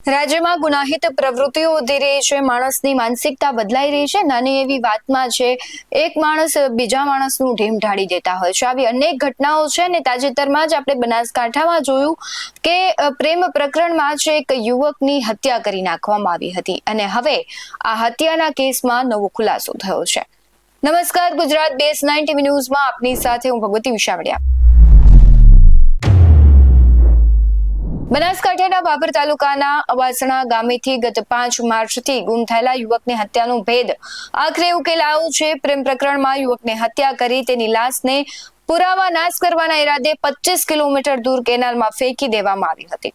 રાજ્યમાં ગુનાહિત પ્રવૃત્તિઓ વધી રહી છે, માણસની માનસિકતા બદલાઈ રહી છે। નાની એવી વાતમાં છે એક માણસ બીજા માણસનું ઢીમ ઢાળી દેતા હોય છે। આવી અનેક ઘટનાઓ છે ને તાજેતરમાં જ આપણે બનાસકાંઠામાં જોયું કે પ્રેમ પ્રકરણમાં છે એક યુવકની હત્યા કરી નાખવામાં આવી હતી અને હવે આ હત્યાના કેસમાં નવો ખુલાસો થયો છે। નમસ્કાર, ગુજરાત BS9 TV ન્યૂઝમાં આપની સાથે હું ભગવતી વિશાવડિયા। બનાસકાંઠાના ભાભર તાલુકાના અવાસણા ગામેથી ગત 5 માર્ચથી ગુમ થયેલા યુવકની હત્યાનો ભેદ આખરે ઉકેલાયો છે। પ્રેમ પ્રકરણમાં યુવકને હત્યા કરી તેની લાશને પુરાવા નાશ કરવાના ઈરાદે 25 કિલોમીટર દૂર કેનાલમાં ફેંકી દેવામાં આવી હતી।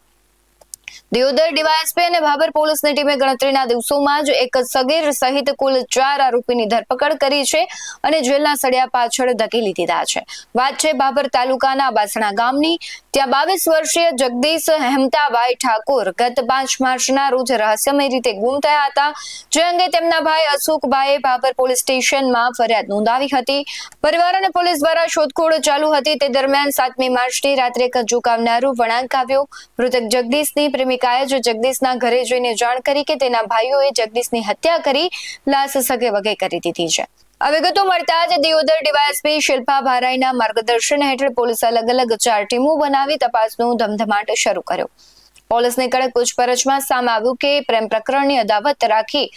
દિયોદર ડીવાયએસપી અને ભાભર પોલીસની ટીમે ગણતરીના દિવસોમાં જ એક સગીર સહિત કુલ 4 આરોપીની ધરપકડ કરી છે અને જેલના સળિયા પાછળ ધકેલી દીધા છે। વાત છે ભાભર તાલુકાના અવાસણા ગામની। ત્યાં 22 વર્ષીય જગદીશ હેમતાભાઈ ઠાકોર ગત 5 માર્ચના રોજ રહસ્યમય રીતે ગુમ થયા હતા, જે અંગે તેમના ભાઈ અશોકભાઈએ ભાભર પોલીસ સ્ટેશનમાં ફરિયાદ નોંધાવી હતી। પરિવાર અને પોલીસ દ્વારા શોધખોળ ચાલુ હતી। તે દરમિયાન 7મી માર્ચની રાત્રે એક ચોંકાવનારો વળાંક આવ્યો। મૃતક જગદીશની પ્રેમિકાએ જ જગદીશના ઘરે જઈને જાણ કરી કે તેના ભાઈઓએ જગદીશની હત્યા કરી લાશ સગે વગે કરી દીધી છે। આ વિગતો મળતા જ દિયોદર ડીવાયએસપી શિલ્પા ભારાઈના માર્ગદર્શન હેઠળ પોલીસે અલગ અલગ 4 ટીમો બનાવી તપાસનો ધમધમાટ શરૂ કર્યો। પોલીસની કડક પૂછપરછમાં સામે આવ્યું કે પ્રેમ પ્રકરણની અદાવત રાખી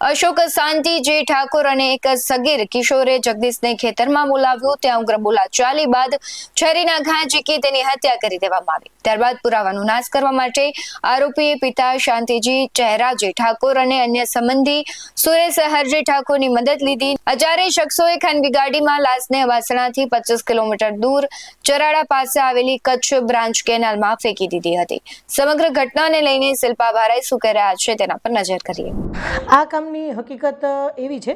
અશોક શાંતિજી ઠાકોર અને એક સગીર કિશોરે જગદીશને ખેતરમાં બોલાવ્યો। ત્યાં ઉગ્ર બોલાચાલી બાદ છરીના ઘા ઝીકી તેની હત્યા કરી દેવામાં આવી। ત્યારબાદ પુરાવાનો નાશ કરવા માટે આરોપીએ પિતા શાંતિજી ચહેરાજી ઠાકોર અને અન્ય સંબંધી સુરેશ હરજી ઠાકોરની મદદ લીધી। આ ચારેય શખ્સોએ ખાનગી ગાડીમાં લાશને અવાસણાથી 25 કિલોમીટર દૂર ચરાડા પાસે આવેલી કચ્છ બ્રાન્ચ કેનાલમાં ફેંકી દીધી હતી। સમગ્ર ઘટનાને લઈને શિલ્પા ભારાઈ શું કહી રહ્યા છે તેના પર નજર કરીએ। આ કામની હકીકત એવી છે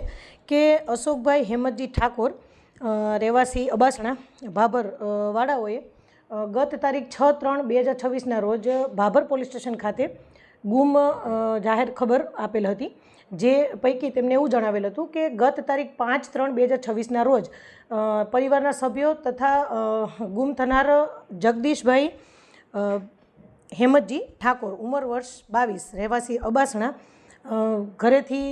કે અશોકભાઈ હેમતજી ઠાકોર રહેવાસી અબાસણા ભાભર વાળાઓએ ગત તારીખ 6/3/2026ના રોજ ભાભર પોલીસ સ્ટેશન ખાતે ગુમ જાહેર ખબર આપેલ હતી, જે પૈકી તેમને એવું જણાવેલ હતું કે ગત તારીખ 5/3/2026ના રોજ પરિવારના સભ્યો તથા ગુમ થનાર જગદીશભાઈ હેમતજી ઠાકોર ઉંમર વર્ષ 22 રહેવાસી અબાસણા ઘરેથી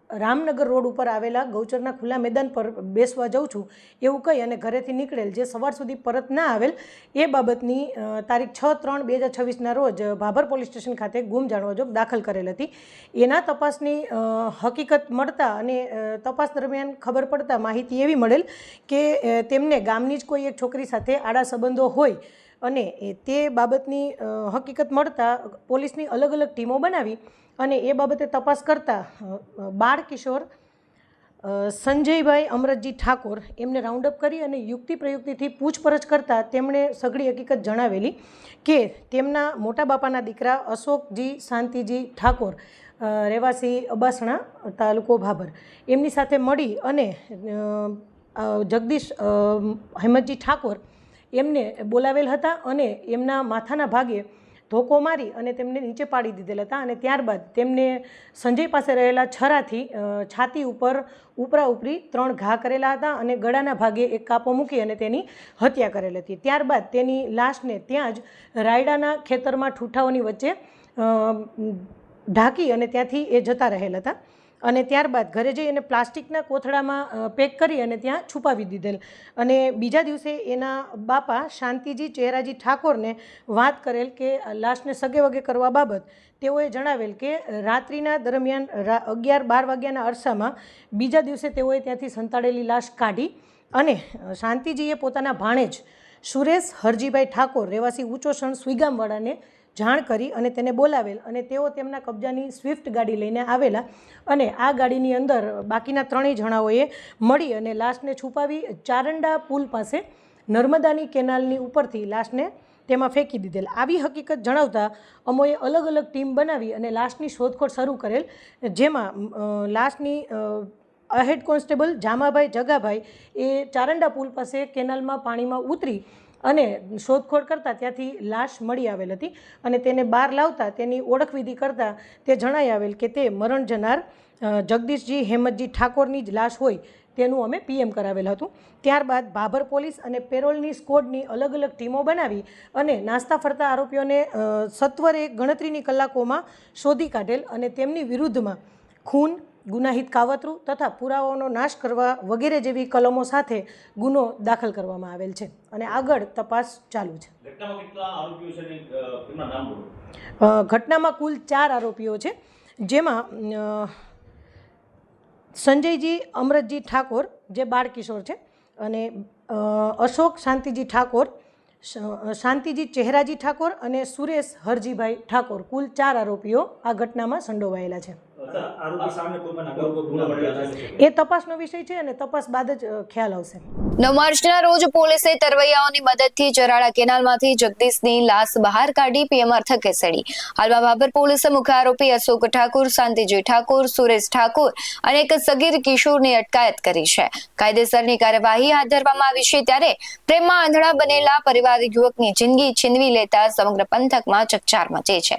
રામનગર રોડ ઉપર આવેલા ગૌચરના ખુલ્લા મેદાન પર બેસવા જાઉં છું એવું કહી અને ઘરેથી નીકળેલ, જે સવાર સુધી પરત ના આવેલ, એ બાબતની તારીખ 6/3/2026ના રોજ ભાભર પોલીસ સ્ટેશન ખાતે ગુમ જાણવા જોગ દાખલ કરેલ હતી। એના તપાસની હકીકત મળતા અને તપાસ દરમિયાન ખબર પડતા માહિતી એવી મળેલ કે તેમને ગામની જ કોઈ એક છોકરી સાથે આડા સંબંધો હોય અને તે બાબતની હકીકત મળતા પોલીસની અલગ અલગ ટીમો બનાવી અને એ બાબતે તપાસ કરતા બાળ કિશોર સંજયભાઈ અમરતજી ઠાકોર એમને રાઉન્ડઅપ કરી અને યુક્તિ પ્રયુક્તિથી પૂછપરછ કરતા તેમણે સઘળી હકીકત જણાવેલી કે તેમના મોટા બાપાના દીકરા અશોકજી શાંતિજી ઠાકોર રહેવાસી અબાસણા તાલુકો ભાભર એમની સાથે મળી અને જગદીશ હેમતજી ઠાકોર એમને બોલાવેલ હતા અને એમના માથાના ભાગે ધોકો મારી અને તેમને નીચે પાડી દીધેલ હતા અને ત્યારબાદ તેમને સંજય પાસે રહેલા છરાથી છાતી ઉપર ઉપરા ઉપરી 3 ઘા કરેલા હતા અને ગળાના ભાગે એક કાપો મૂકી અને તેની હત્યા કરેલ હતી। ત્યારબાદ તેની લાશને ત્યાં જ રાયડાના ખેતરમાં ઠૂઠાઓની વચ્ચે ઢાંકી અને ત્યાંથી એ જતા રહેલ હતા અને ત્યારબાદ ઘરે જઈ અને પ્લાસ્ટિકના કોથળામાં પેક કરી અને ત્યાં છુપાવી દીધેલ અને બીજા દિવસે એના બાપા શાંતિજી ચહેરાજી ઠાકોરને વાત કરેલ કે લાશને સગે વગે કરવા બાબત તેઓએ જણાવેલ કે રાત્રિના દરમિયાન 11-12 વાગ્યાના અરસામાં બીજા દિવસે તેઓએ ત્યાંથી સંતાડેલી લાશ કાઢી અને શાંતિજીએ પોતાના ભાણેજ સુરેશ હરજીભાઈ ઠાકોર રહેવાસી ઊંચોસણ સુઈગામવાળાને જાણ કરી અને તેને બોલાવેલ અને તેઓ તેમના કબજાની સ્વિફ્ટ ગાડી લઈને આવેલા અને આ ગાડીની અંદર બાકીના 3 જણાઓએ મળી અને લાશને છુપાવી ચારંડા પુલ પાસે નર્મદાની કેનાલની ઉપરથી લાશને તેમાં ફેંકી દીધેલ। આવી હકીકત જણાવતા અમોએ અલગ અલગ ટીમ બનાવી અને લાશની શોધખોળ શરૂ કરેલ, જેમાં લાશની હેડ કોન્સ્ટેબલ જામાભાઈ જગાભાઈ એ ચારંડા પુલ પાસે કેનાલમાં પાણીમાં ઉતરી અને શોધખોળ કરતાં ત્યાંથી લાશ મળી આવેલ હતી અને તેને બહાર લાવતા તેની ઓળખવિધિ કરતાં તે જણાઈ આવેલ કે તે મરણ જનાર જગદીશજી હેમતજી ઠાકોરની જ લાશ હોય તેનું અમે પીએમ કરાવેલ હતું. ત્યારબાદ ભાભર પોલીસ અને પેરોલની સ્કોડની અલગ અલગ ટીમો બનાવી અને નાસ્તા ફરતા આરોપીઓને સત્વરે ગણતરીની કલાકોમાં શોધી કાઢેલ અને તેમની વિરુદ્ધમાં ખૂન, ગુનાહિત કાવતરું તથા પુરાવાઓનો નાશ કરવા વગેરે જેવી કલમો સાથે ગુનો દાખલ કરવામાં આવેલ છે અને આગળ તપાસ ચાલુ છે. ઘટનામાં કુલ 4 આરોપીઓ છે, જેમાં સંજયજી અમરતજી ઠાકોર જે બાળ કિશોર છે અને અશોક શાંતિજી ઠાકોર, શાંતિજી ચહેરાજી ઠાકોર અને સુરેશ હરજીભાઈ ઠાકોર, કુલ 4 આરોપીઓ આ ઘટનામાં સંડોવાયેલા છે. એ તપાસનો વિષય છે અને તપાસ બાદ જ ખ્યાલ આવશે. 9 માર્ચના રોજ પોલીસે તરવૈયાઓની મદદથી ચરાળા કેનાલમાંથી જગદીશની લાશ બહાર કાઢી પીએમ અર્થક ખસેડી. હાલમાં ભાભર પોલીસે મુખ્ય આરોપી અશોક ઠાકોર, શાંતિજી ઠાકોર, સુરેશ ઠાકોર અને એક સગીર કિશોરની અટકાયત કરી છે. કાયદેસરની કાર્યવાહી હાથ ધરવામાં આવી છે ત્યારે પ્રેમમાં આંધળા બનેલા પરિવાર યુવકની જિંદગી છીનવી લેતા સમગ્ર પંથકમાં ચકચાર મચી છે.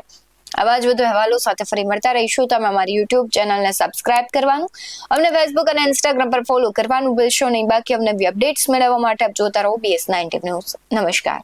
આવા જ વધુ અહેવાલો સાથે ફરી મળતા રહીશું. તમે અમારી યુટ્યુબ ચેનલને સબસ્ક્રાઇબ કરવાનું, અમને ફેસબુક અને ઇન્સ્ટાગ્રામ પર ફોલો કરવાનું ભૂલશો નહીં. બાકી અમને અપડેટ્સ મેળવવા માટે આપ જોતા રહો BS19 ન્યૂઝ. નમસ્કાર.